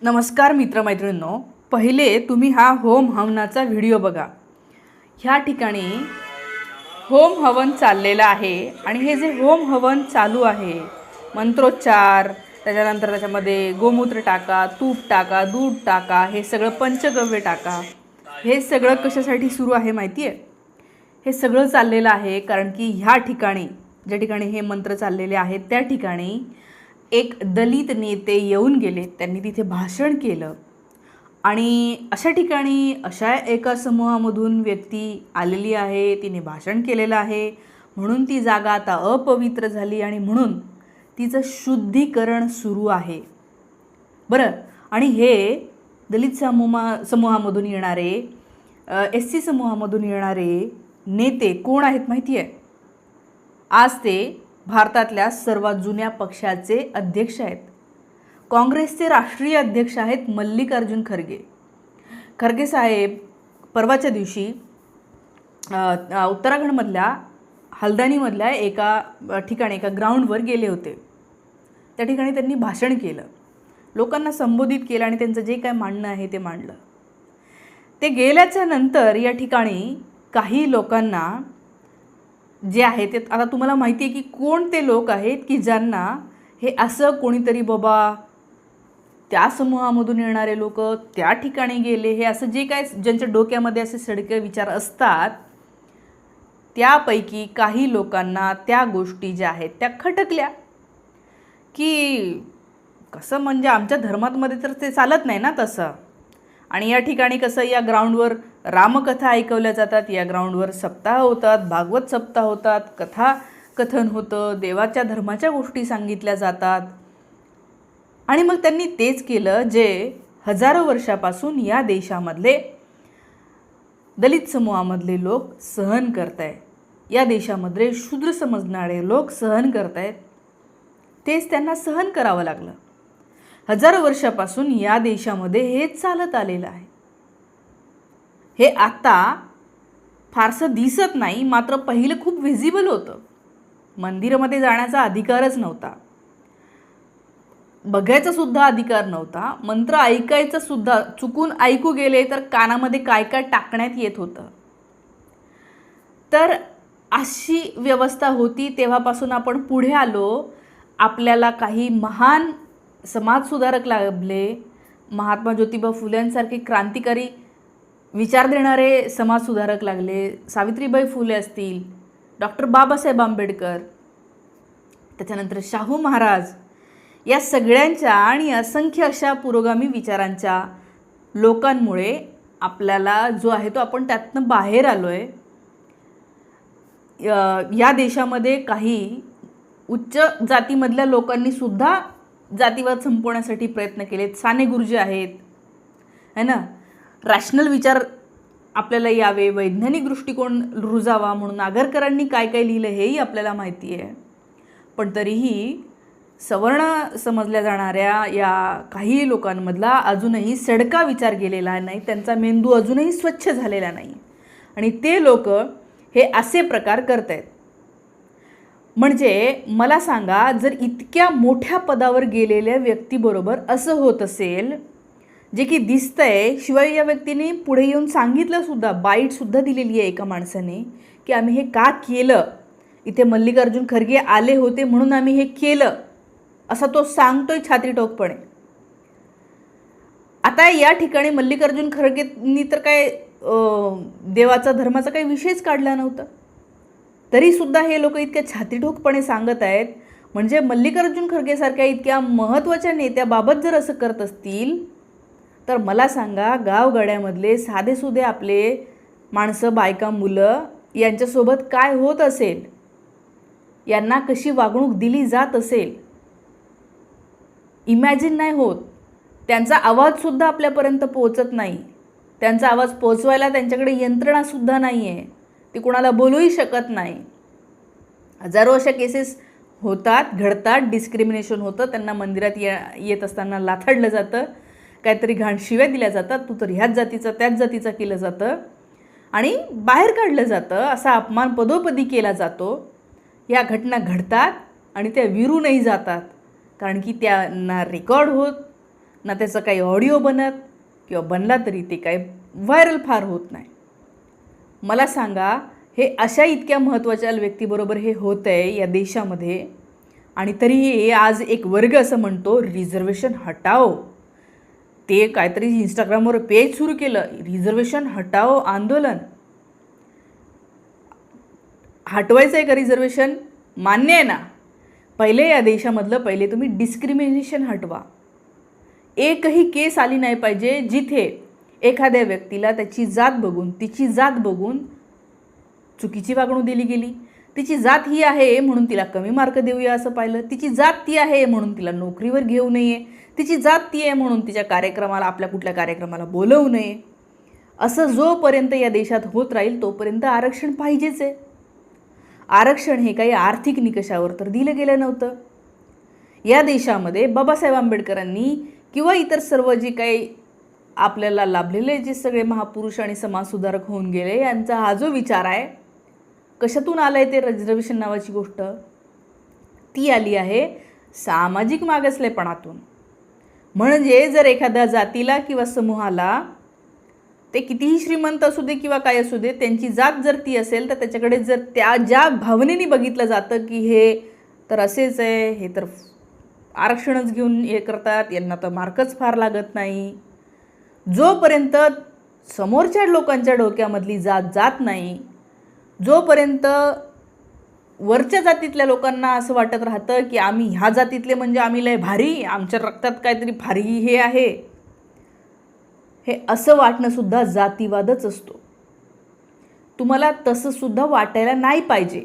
नमस्कार मित्रमैत्रिणींनो, पहिले तुम्ही हा होम हवनाचा व्हिडिओ बघा। ह्या ठिकाणी होम हवन चाललेलं आहे आणि हे जे होम हवन चालू आहे, मंत्रोच्चार, त्याच्यानंतर त्याच्यामध्ये गोमूत्र टाका, तूप टाका, दूध टाका, हे सगळं पंचगव्य टाका, हे सगळं कशासाठी सुरू आहे माहिती आहे? हे सगळं चाललेलं आहे कारण की ह्या ठिकाणी ज्या ठिकाणी हे मंत्र चाललेले आहेत त्या ठिकाणी एक दलित नेते येऊन गेले, त्यांनी तिथे भाषण केलं आणि अशा ठिकाणी अशा एका समूहामधून व्यक्ती आलेली आहे, तिने भाषण केलेलं आहे, म्हणून ती जागा आता अपवित्र झाली आणि म्हणून तिचं शुद्धीकरण सुरू आहे। बरं, आणि हे दलित समूहामधून येणारे SC समूहामधून येणारे नेते कोण आहेत माहिती आहे? आज ते भारतातल्या सर्वात जुन्या पक्षाचे अध्यक्ष आहेत। काँग्रेसचे राष्ट्रीय अध्यक्ष आहेत मल्लिकार्जुन खरगे। खरगे साहेब परवाच्या दिवशी उत्तराखंडमधल्या हल्द्वानीमधल्या एका ठिकाणी एका ग्राउंडवर गेले होते। त्या ठिकाणी त्यांनी भाषण केलं, लोकांना संबोधित केलं आणि त्यांचं जे काय मांडणं आहे ते मांडलं। ते गेल्याच्या नंतर या ठिकाणी काही लोकांना जे आहे ते, आता तुम्हाला माहिती आहे की कोण ते लोक आहेत की ज्यांना हे असं कोणीतरी बाबा त्या समूहामधून येणारे लोक त्या ठिकाणी गेले, हे असं जे काय ज्यांच्या डोक्यामध्ये असे सडके विचार असतात, त्यापैकी काही लोकांना त्या गोष्टी ज्या आहेत त्या खटकल्या की कसं म्हणजे आमच्या धर्मामध्ये तर ते चालत नाही ना तसं। आणि या ठिकाणी कसं या ग्राउंडवर रामकथा ऐकवल्या जातात, या ग्राउंडवर सप्ताह होतात, भागवत सप्ताह होतात, कथा कथन होतं, देवाच्या धर्माच्या गोष्टी सांगितल्या जातात। आणि मग त्यांनी तेच केलं जे हजारो वर्षापासून या देशामधले दलित समूहामधले लोक सहन करत आहेत, या देशामधले शूद्र समजणारे लोक सहन करत आहेत, तेच त्यांना सहन करावं लागलं। हजारो वर्षापासून या देशामध्ये हेच चालत आलेलं आहे। हे आता फारसं दिसत नाही, मात्र पहिलं खूप व्हिजिबल होतं। मंदिरामध्ये जाण्याचा अधिकारच नव्हता, बघायचा सुद्धा अधिकार नव्हता, मंत्र ऐकायचं सुद्धा चुकून ऐकू गेले तर कानामध्ये काय काय टाकण्यात येत होतं। तर अशी व्यवस्था होती, तेव्हापासून आपण पुढे आलो। आपल्याला काही महान समाजसुधारक लाभले, महात्मा ज्योतिबा फुल्यांसारखे क्रांतिकारी विचार देणारे समाजसुधारक लागले, सावित्रीबाई फुले असतील, डॉक्टर बाबासाहेब आंबेडकर, त्याच्यानंतर शाहू महाराज, या सगळ्यांच्या आणि असंख्य अशा पुरोगामी विचारांच्या लोकांमुळे आपल्याला जो आहे तो आपण त्यातनं बाहेर आलो आहे। या देशामध्ये काही उच्च जातीमधल्या लोकांनी सुद्धा जातीवाद संपवण्यासाठी प्रयत्न केलेत, साने गुरुजी आहेत है ना। रॅशनल विचार आपल्याला यावे, वैज्ञानिक दृष्टिकोन रुजावा म्हणून आगरकरांनी काय काय लिहिलं हेही आपल्याला माहिती आहे। पण तरीही सवर्ण समजल्या जाणाऱ्या या काही लोकांमधला अजूनही सडका विचार गेलेला नाही, त्यांचा मेंदू अजूनही स्वच्छ झालेला नाही आणि ते लोक हे असे प्रकार करत आहेत। म्हणजे मला सांगा, जर इतक्या मोठ्या पदावर गेलेल्या व्यक्तीबरोबर असं होत असेल, जे की दिसतंय, शिवाय या व्यक्तीने पुढे येऊन सांगितलं सुद्धा, बाईटसुद्धा दिलेली आहे एका माणसाने की आम्ही हे का केलं, इथे मल्लिकार्जुन खरगे आले होते म्हणून आम्ही हे केलं, असा तो सांगतोय छाती ठोकपणे। आता या ठिकाणी मल्लिकार्जुन खरगेंनी तर काय देवाचा धर्माचा काही विषयच काढला नव्हता, तरीसुद्धा हे लोक इतक्या छातीठोकपणे सांगत आहेत। म्हणजे मल्लिकार्जुन खरगेसारख्या इतक्या महत्त्वाच्या नेत्याबाबत जर असं करत असतील तर मला सांगा, गावगाड्यामधले साधेसुधे आपले माणसं, बायका, मुलं यांच्यासोबत काय होत असेल, यांना कशी वागणूक दिली जात असेल, इमॅजिन नाही होत। त्यांचा आवाजसुद्धा आपल्यापर्यंत पोहोचत नाही, त्यांचा आवाज पोहोचवायला त्यांच्याकडे यंत्रणासुद्धा नाही आहे, ते कोणाला बोलूही शकत नाही। हजारो अशा केसेस होतात, घडतात, डिस्क्रिमिनेशन होतं, त्यांना मंदिरात येत असताना लाथाडलं जातं, काहीतरी घाण शिव्या दिल्या जातात, तू तर ह्याच जातीचा त्याच जातीचा केलं जातं आणि बाहेर काढलं जातं, असा अपमान पदोपदी केला जातो। या घटना घडतात आणि त्या विरूनही जातात, कारण की त्यांना रेकॉर्ड होत ना त्याचं काही ऑडिओ बनत, किंवा बनला तरी ते काही व्हायरल फार होत नाही. मला सांगा, हे अशा इतक्या महत्त्वाच्या व्यक्तीबरोबर हे होतं आहे या देशामध्ये, आणि तरीही आज एक वर्ग असं म्हणतो रिझर्वेशन हटाओ. ते काहीतरी इंस्टाग्रामवर पेज सुरू केलं, रिझर्वेशन हटाओ आंदोलन. हटवायचं आहे का रिझर्वेशन? मान्य आहे ना. पहिले या देशामधलं तुम्ही डिस्क्रिमिनेशन हटवा. एकही केस आली नाही पाहिजे जिथे एखाद्या व्यक्तीला त्याची जात बघून, तिची जात बघून चुकीची वागणूक दिली गेली. तिची जात ही आहे म्हणून तिला कमी मार्क देऊया असं पाहिलं. तिची जात ती आहे म्हणून तिला नोकरीवर घेऊ नये. तिची जात ती आहे म्हणून तिच्या कार्यक्रमाला, आपल्या कुठल्या कार्यक्रमाला बोलवू नये. असं जोपर्यंत या देशात होत राहील तोपर्यंत आरक्षण पाहिजेच आहे. आरक्षण हे काही आर्थिक निकषावर तर दिलं गेलं नव्हतं. या देशामध्ये बाबासाहेब आंबेडकरांनी किंवा इतर सर्व जे काही आपल्याला लाभलेले जे सगळे महापुरुष आणि समाजसुधारक होऊन गेले, यांचा हा जो विचार आहे, कशातून आलं आहे ते रिझर्वेशन नावाची गोष्ट? ती आली आहे सामाजिक मागासलेपणातून. म्हणजे जर एखाद्या जातीला किंवा समूहाला, ते कितीही श्रीमंत असू दे किंवा काय असू दे, त्यांची जात जर ती असेल तर त्याच्याकडे जर त्या ज्या भावनेने बघितलं जातं की हे तर असेच आहे, हे तर आरक्षणच घेऊन हे करतात, यांना तर मार्कच फार लागत नाही, जोपर्यंत समोरच्या लोकांच्या डोक्यामधली जात जात नाही, जोपर्यंत वरच्या जातीतल्या लोकांना असं वाटत राहतं की आम्ही ह्या जातीतले म्हणजे आम्ही लय भारी, आमच्या रक्तात काहीतरी भारी हे आहे, हे असं वाटणंसुद्धा जातीवादच असतो. तुम्हाला तसंसुद्धा वाटायला नाही पाहिजे.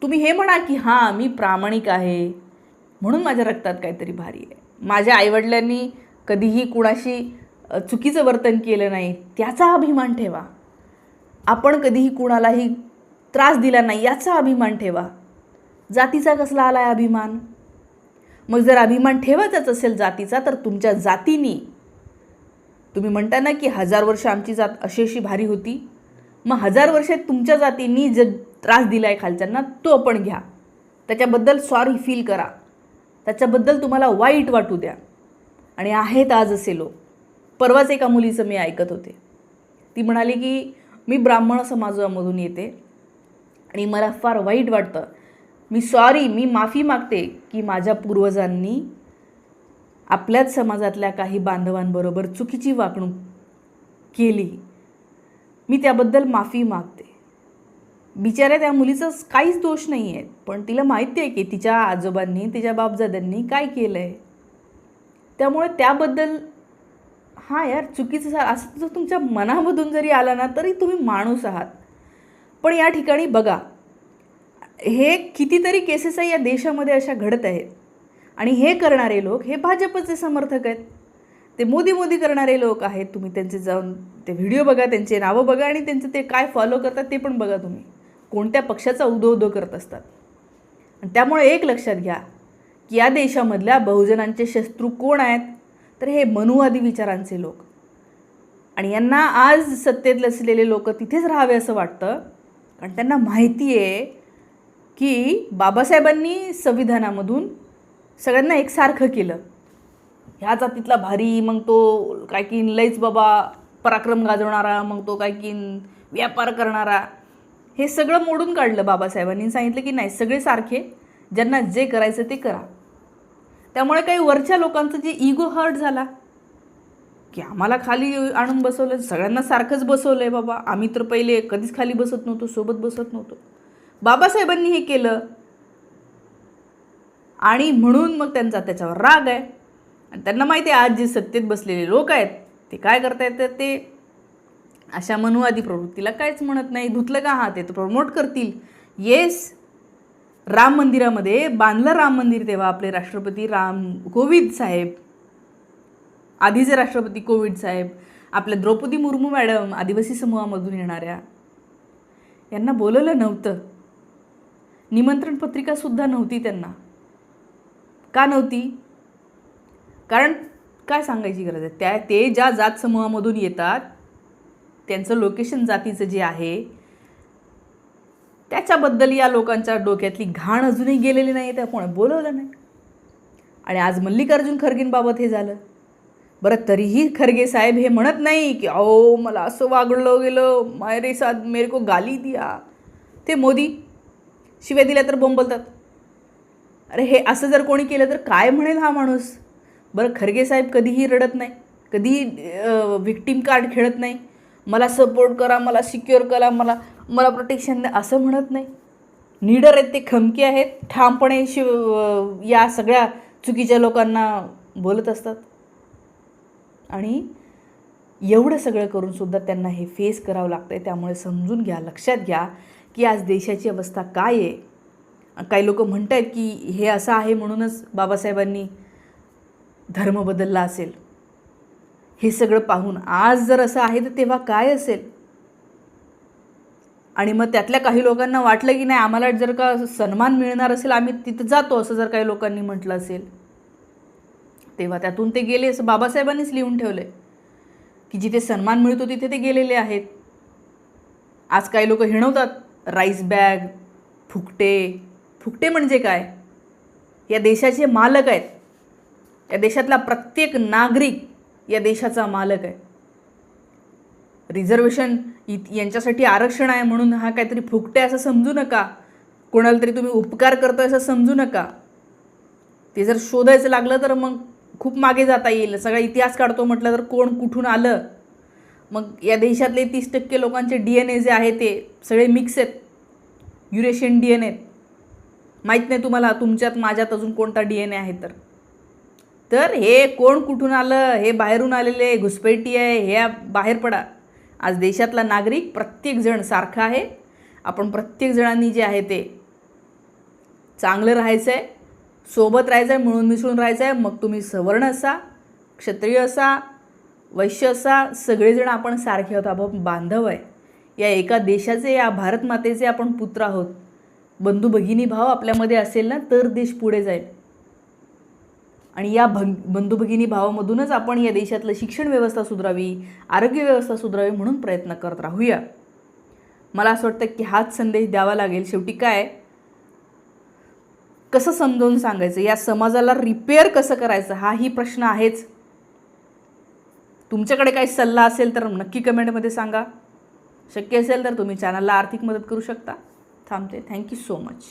तुम्ही हे म्हणा की हां मी प्रामाणिक आहे म्हणून माझ्या रक्तात काहीतरी भारी आहे, माझ्या आईवडिलांनी कधीही कुणाशी चुकीचं वर्तन केलं नाही त्याचा अभिमान ठेवा, आपण कधीही कुणालाही त्रास दिला नाही याचा अभिमान ठेवा. जातीचा कसला आला आहे अभिमान? मग जर अभिमान ठेवायचाच असेल जातीचा, तर तुमच्या जातीनी, तुम्ही म्हणता ना की 1000 वर्ष आमची जात अशी अशी भारी होती, मग 1000 वर्षात तुमच्या जातींनी जे त्रास दिला आहे खालच्यांना तो पण घ्या, त्याच्याबद्दल सॉरी फील करा, त्याच्याबद्दल तुम्हाला वाईट वाटू द्या. आणि आहेत आज असे लोक. परवाच एका मुलीचं मी ऐकत होते, ती म्हणाली की मी ब्राह्मण समाजामधून येते आणि मला फार वाईट वाटतं, मी माफी मागते की माझ्या पूर्वजांनी आपल्याच समाजातल्या काही बांधवांबरोबर चुकीची वागणूक केली, मी त्याबद्दल माफी मागते. बिचाऱ्या त्या मुलीचा काहीच दोष नाही आहे, पण तिला माहिती आहे की तिच्या आजोबांनी, तिच्या बापजाद्यांनी काय केलं आहे. त्यामुळे त्याबद्दल हां यार चुकीचं असं जर तुमच्या मनामधून जरी आला ना तरी तुम्ही माणूस आहात. पण या ठिकाणी बघा, हे कितीतरी केसेस या देशामध्ये अशा घडत आहेत, आणि हे करणारे लोक हे भाजपचे समर्थक आहेत, ते मोदी करणारे लोक आहेत. तुम्ही त्यांचे जाऊन ते व्हिडिओ बघा, त्यांचे नावं बघा, आणि त्यांचं ते काय फॉलो करतात ते पण बघा, तुम्ही कोणत्या पक्षाचा उदो करत असतात. आणि त्यामुळे एक लक्षात घ्या की या देशामधल्या बहुजनांचे शत्रू कोण आहेत, तर हे मनुवादी विचारांचे लोक. आणि यांना आज सत्तेत असलेले लोक तिथेच राहावे असं वाटतं, कारण त्यांना माहिती आहे की बाबासाहेबांनी संविधानामधून सगळ्यांना एकसारखं केलं. ह्या जातीतला भारी, मग तो काय की लईच बाबा पराक्रम गाजवणारा, मग तो काय की व्यापार करणारा, हे सगळं मोडून काढलं बाबासाहेबांनी. सांगितलं की नाही, सगळे सारखे, ज्यांना जे करायचं ते करा. त्यामुळे काही वरच्या लोकांचं जे इगो हर्ट झाला की आम्हाला खाली आणून बसवलं, सगळ्यांना सारखंच बसवलं आहे बाबा, आम्ही तर पहिले कधीच खाली बसत नव्हतो, सोबत बसत नव्हतो, बाबासाहेबांनी हे केलं, आणि म्हणून मग त्यांचा त्याच्यावर राग आहे. आणि त्यांना माहिती आहे आज जे सत्तेत बसलेले लोक आहेत ते काय करतायत, तर ते अशा मनुवादी प्रवृत्तीला काहीच म्हणत नाही. धुतलं का? हां, ते तर प्रमोट करतील. येस, राम मंदिरामध्ये बांधलं राम मंदिर तेव्हा आपले राष्ट्रपती कोविंद साहेब, आधीचे राष्ट्रपती कोविंद साहेब, आपल्या द्रौपदी मुर्मू मॅडम, आदिवासी समूहामधून येणाऱ्या, यांना बोलवलं नव्हतं. निमंत्रण पत्रिकासुद्धा नव्हती त्यांना. का नव्हती? कारण काय सांगायची गरज आहे, ते ज्या जात समूहामधून येतात त्यांचं लोकेशन जातीचं जे आहे त्याच्याबद्दल या लोकांच्या डोक्यातली घाण अजूनही गेलेली नाही, त्यामुळे बोलवलं नाही. आणि आज मल्लिकार्जुन खरगेंबाबत हे झालं. बरं, तरीही खरगे साहेब हे म्हणत नाही की अहो मला असं वागलं गेलं, मेरे साथ मेरे को गाली दिया. ते मोदी शिव्या दिल्या तर बोंबलतात. अरे हे असं जर कोणी केलं तर काय म्हणेल हा माणूस. बरं, खरगे साहेब कधीही रडत नाही, कधीही व्हिक्टीम कार्ड खेळत नाही, मला सपोर्ट करा, मला सिक्युअर करा, मला प्रोटेक्शन द्या असं म्हणत नाही. नीडर आहेत ते, खमके आहेत, ठामपणे या सगळ्या चुकीच्या लोकांना बोलत असतात. आणि एवढं सगळं करूनसुद्धा त्यांना हे फेस करावं लागतं आहे. त्यामुळे समजून घ्या, लक्षात घ्या की आज देशाची अवस्था काय आहे. काही लोक म्हणत आहेत की हे असं आहे म्हणूनच बाबासाहेबांनी धर्म बदलला असेल. हे सगळं पाहून आज जर असं आहे तर तेव्हा काय असेल. आणि मग त्यातल्या काही लोकांना वाटलं की नाही आम्हाला जर का सन्मान मिळणार असेल आम्ही तिथं जातो, असं जर काही लोकांनी म्हटलं असेल तेव्हा त्यातून ते गेले. असं बाबासाहेबांनीच लिहून ठेवलं आहे की जिथे सन्मान मिळतो तिथे ते गेलेले आहेत. आज काही लोक हिणवतात राईस बॅग, फुकटे म्हणजे काय. या देशाचे मालक आहेत. या देशातला प्रत्येक नागरिक या देशाचा मालक आहे. रिझर्वेशन यांच्यासाठी आरक्षण आहे म्हणून हा काहीतरी फुकटे असं समजू नका. कोणाला तरी तुम्ही उपकार करतोय असं समजू नका. ते जर शोधायचं लागलं तर मग खूप मागे जाता येईल. सगळा इतिहास काढतो म्हटलं तर कोण कुठून आलं. मग या देशातले 30% लोकांचे DNA जे आहे ते सगळे मिक्स आहेत, युरेशियन DNA आहेत. माहीत नाही तुम्हाला तुमच्यात माझ्यात अजून कोणता DNA आहे तर हे कोण कुठून आलं, हे बाहेरून आलेले घुसपैठी आहे, हे बाहेर पडा. आज देशातला नागरिक प्रत्येकजण सारखा आहे. आपण प्रत्येक जणांनी जे आहे ते चांगलं राहायचं आहे, सोबत राहायचं आहे, मिळून मिसळून राहायचं आहे. मग तुम्ही सवर्ण असा, क्षत्रिय असा, वैश्य असा, सगळेजण आपण सारखे आहोत. आपण बांधव आहे. या एका देशाचे, या भारत मातेचे आपण पुत्र आहोत. बंधू भगिनी भाव आपल्यामध्ये असेल ना तर देश पुढे जाईल. आणि या बंधू भगिनी भावामधूनच आपण या देशातलं शिक्षण व्यवस्था सुधारावी, आरोग्य व्यवस्था सुधारावी म्हणून प्रयत्न करत राहूया. मला असं वाटतं की हाच संदेश द्यावा लागेल. शेवटी काय, कसं समजावून सांगायचं, या समाजाला रिपेअर कसं करायचं हाही प्रश्न आहेच. तुमच्याकडे काही सल्ला असेल तर नक्की कमेंटमध्ये सांगा. शक्य असेल तर तुम्ही चॅनलला आर्थिक मदत करू शकता. थांबते. Thank you so much.